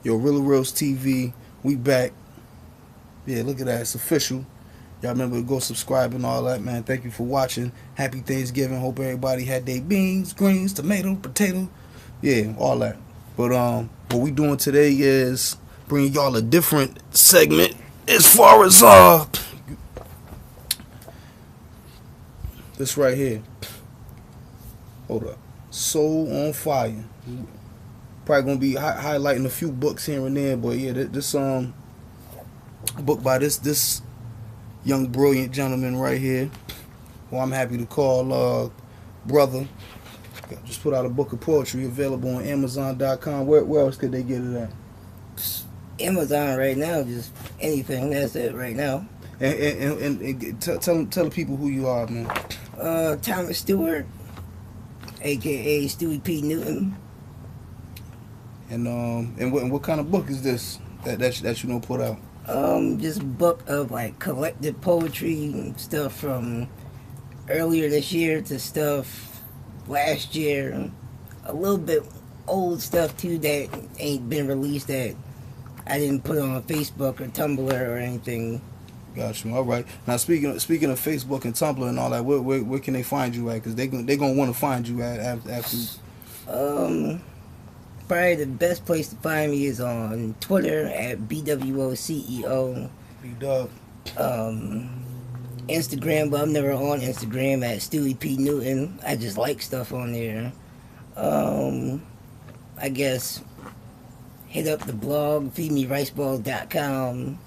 Yo, Reala Realz TV, we back. Yeah, look at that. It's official. Y'all remember to go subscribe and all that, man. Thank you for watching. Happy Thanksgiving. Hope everybody had their beans, greens, tomato, potato. Yeah, all that. But what we doing today is bringing y'all a different segment as far as this right here. Hold up. Soul on Fire. Probably gonna be highlighting a few books here and there, but yeah, this book by this young brilliant gentleman right here, who I'm happy to call brother. Just put out a book of poetry available on Amazon.com. Where else could they get it at? Amazon right now, just anything. That's it right now. And tell the people who you are, man. Thomas Stewart, aka Stewie P. Newton. And what kind of book is this that you don't put out? Just book of like collected poetry and stuff from earlier this year to stuff last year. A little bit old stuff too that ain't been released that I didn't put on Facebook or Tumblr or anything. Got you. All right. Now speaking of Facebook and Tumblr and all that, where can they find you at? Because they gonna want to find you at after. Probably the best place to find me is on Twitter at BWOCEO. B-Dub. Instagram, but I'm never on Instagram at Stewie P. Newton. I just like stuff on there. I guess hit up the blog, feedmericeballs.com.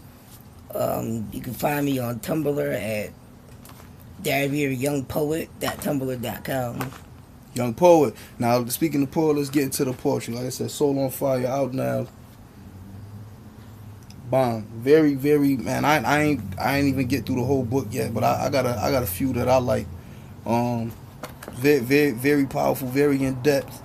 You can find me on Tumblr at diaryofyoungpoet.tumblr.com. Young poet. Now, speaking of poet, let's get into the poetry. Like I said, Soul on Fire out now. Bomb. Very, very, man. I ain't even get through the whole book yet, but I got a few that I like. Very, very, very powerful, very in depth.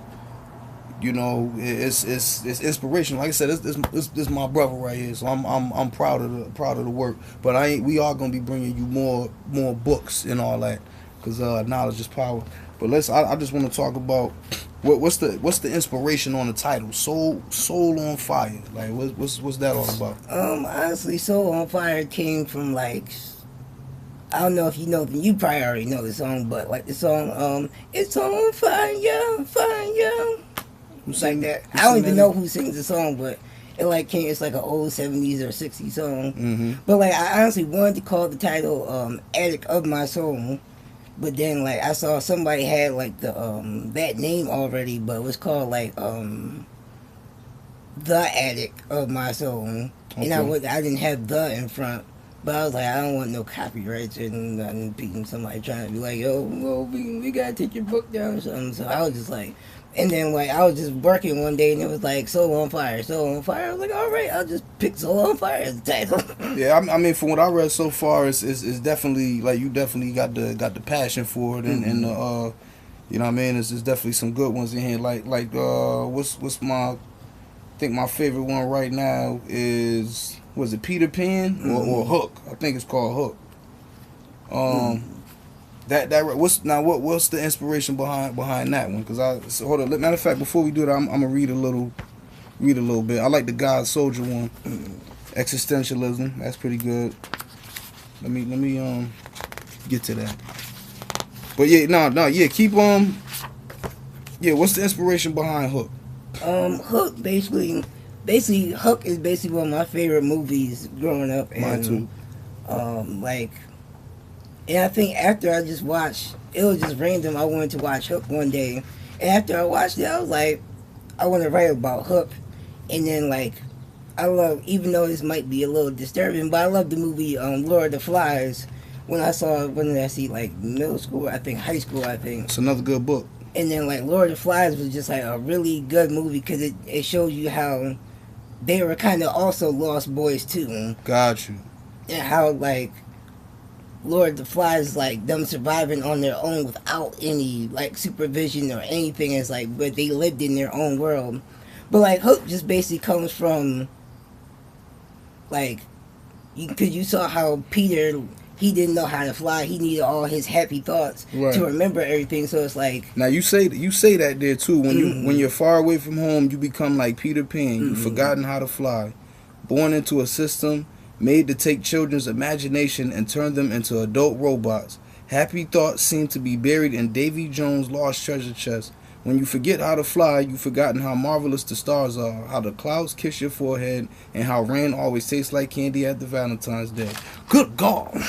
You know, it's inspirational. Like I said, this my brother right here, so I'm proud of the work. But we are gonna be bringing you more books and all that, because knowledge is power. But I just want to talk about what's the inspiration on the title, Soul on Fire. Like what's that all about? Honestly, Soul on Fire came from like, I don't know if you know, you probably already know the song, but like the song It's on Fire, Fire. Like that. I don't even know who sings the song, but it like came. It's like an old 70s or 60s song. Mm-hmm. But like I honestly wanted to call the title "Attic of My Soul," but then like I saw somebody had like the that name already, but it was called like "The Attic of My Soul," Okay. and I didn't have "the" in front. But I was like, I don't want no copyrights or nothing. Somebody trying to be like, yo, well, we gotta take your book down or something. So I was just like, and then like I was just working one day and it was like Soul on Fire, Soul on Fire. I was like, all right, I'll just pick Soul on Fire as the title. Yeah, I mean, from what I read so far, it's definitely like you definitely got the passion for it, and you know what I mean. It's definitely some good ones in here. Like what's my, I think my favorite one right now is, was it Peter Pan or Hook? I think it's called Hook. What's the inspiration behind that one? Because hold on. Matter of fact, before we do that, I'm gonna read a little bit. I like the God Soldier one, existentialism. That's pretty good. Let me get to that. But yeah, yeah. Keep yeah. What's the inspiration behind Hook? Hook basically Hook is basically one of my favorite movies growing up. And, Mine too. And I think after I just watched, it was just random. I wanted to watch Hook one day, and after I watched it, I was like, I want to write about Hook. And then like, I love, even though this might be a little disturbing, but I love the movie Lord of the Flies. When did I see, like middle school? I think high school. I think It's another good book. And then like Lord of the Flies was just like a really good movie because it shows you how they were kind of also lost boys too. Got you. And how like Lord of the Flies is like them surviving on their own without any like supervision or anything. It's like, but they lived in their own world. But like Hook just basically comes from like, because you saw how Peter he didn't know how to fly. He needed all his happy thoughts Right. to remember everything. So it's like, Now you say that there too. When you're far away from home, you become like Peter Pan. You've forgotten how to fly. Born into a system made to take children's imagination and turn them into adult robots. Happy thoughts seem to be buried in Davy Jones' lost treasure chest. When you forget how to fly, you've forgotten how marvelous the stars are, how the clouds kiss your forehead, and how rain always tastes like candy at the Valentine's Day. Good God!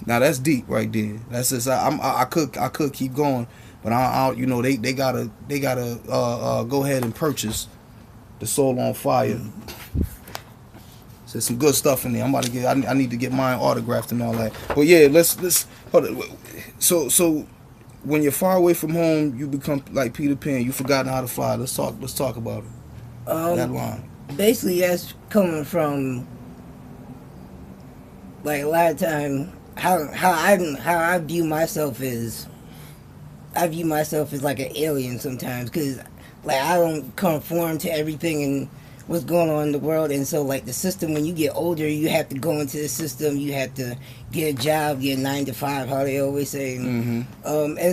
Now that's deep right there. That's just I could keep going, but I you know they gotta go ahead and purchase the Soul on Fire. There's some good stuff in there. I'm about to get. I need to get mine autographed and all that. But yeah, let's hold it. So when you're far away from home, you become like Peter Pan. You've forgotten how to fly. Let's talk about it. That line. Basically, that's coming from like a lot of time how I view myself is. I view myself as like an alien sometimes because like I don't conform to everything and what's going on in the world, and so like the system, when you get older, you have to go into the system, you have to get a job, get 9 to 5, how they always say. And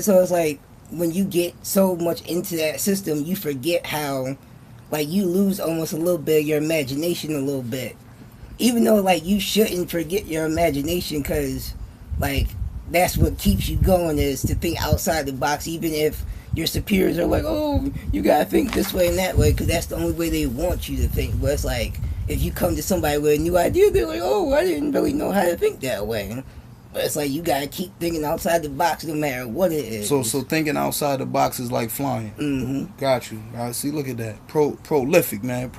so it's like when you get so much into that system, you forget how like you lose almost a little bit of your imagination a little bit, even though like you shouldn't forget your imagination because like that's what keeps you going, is to think outside the box, even if your superiors are like, oh, you gotta think this way and that way, because that's the only way they want you to think. But it's like, if you come to somebody with a new idea, they're like, oh, I didn't really know how to think that way. But it's like, you gotta keep thinking outside the box no matter what it is. So thinking outside the box is like flying. Got you. All right, see, look at that. Prolific, man.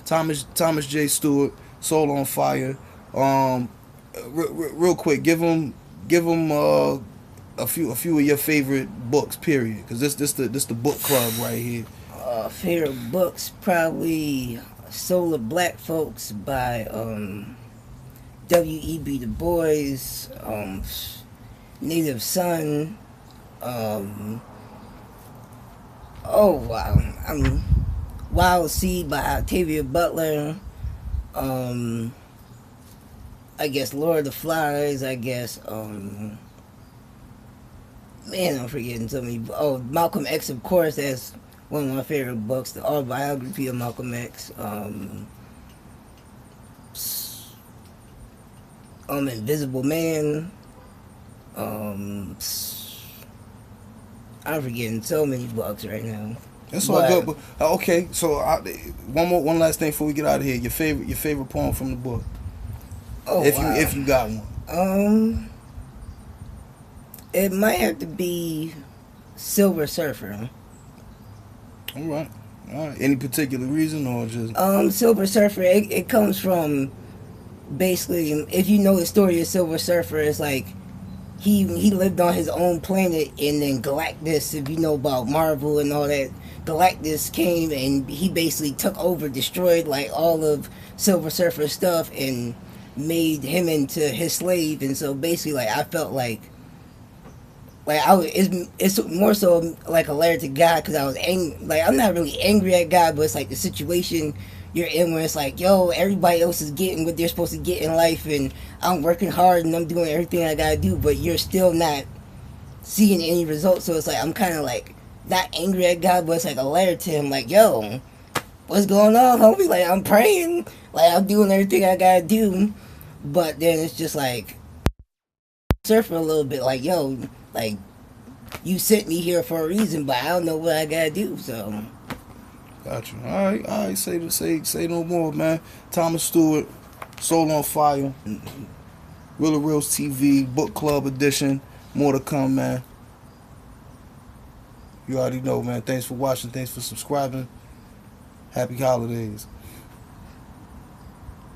Thomas J. Stewart, Soul on Fire. Real quick, give them a few of your favorite books, period, because this the book club right here. Favorite books, probably Soul of Black Folks by W.E.B. Du Bois, Native Son, Wild Seed by Octavia Butler, I guess Lord of the Flies, I guess, man, I'm forgetting so many. Oh, Malcolm X, of course, that's one of my favorite books, the autobiography of Malcolm X. Invisible Man. I'm forgetting so many books right now. That's all good. But, okay, so one last thing before we get out of here. Your favorite poem from the book. Oh, if you got one. It might have to be Silver Surfer. All right. Any particular reason or just? Silver Surfer. It comes from basically, if you know the story of Silver Surfer, it's like he lived on his own planet, and then Galactus, if you know about Marvel and all that, Galactus came and he basically took over, destroyed like all of Silver Surfer's stuff, and made him into his slave. And so basically, like, I felt like it's more so like a letter to God, because I was angry. Like, I'm not really angry at God, but it's like the situation you're in where it's like, yo, everybody else is getting what they're supposed to get in life, and I'm working hard and I'm doing everything I gotta do, but you're still not seeing any results. So it's like, I'm kind of like not angry at God, but it's like a letter to him, like, yo, what's going on, homie? Like, I'm praying, like, I'm doing everything I gotta do, but then it's just like surfing a little bit, like, yo, like, you sent me here for a reason, but I don't know what I gotta do. So Got you. All right. Say no more, man. Thomas Stewart, Soul on Fire, Reala Realz TV, Book Club Edition. More to come, man. You already know, man. Thanks for watching. Thanks for subscribing. Happy holidays.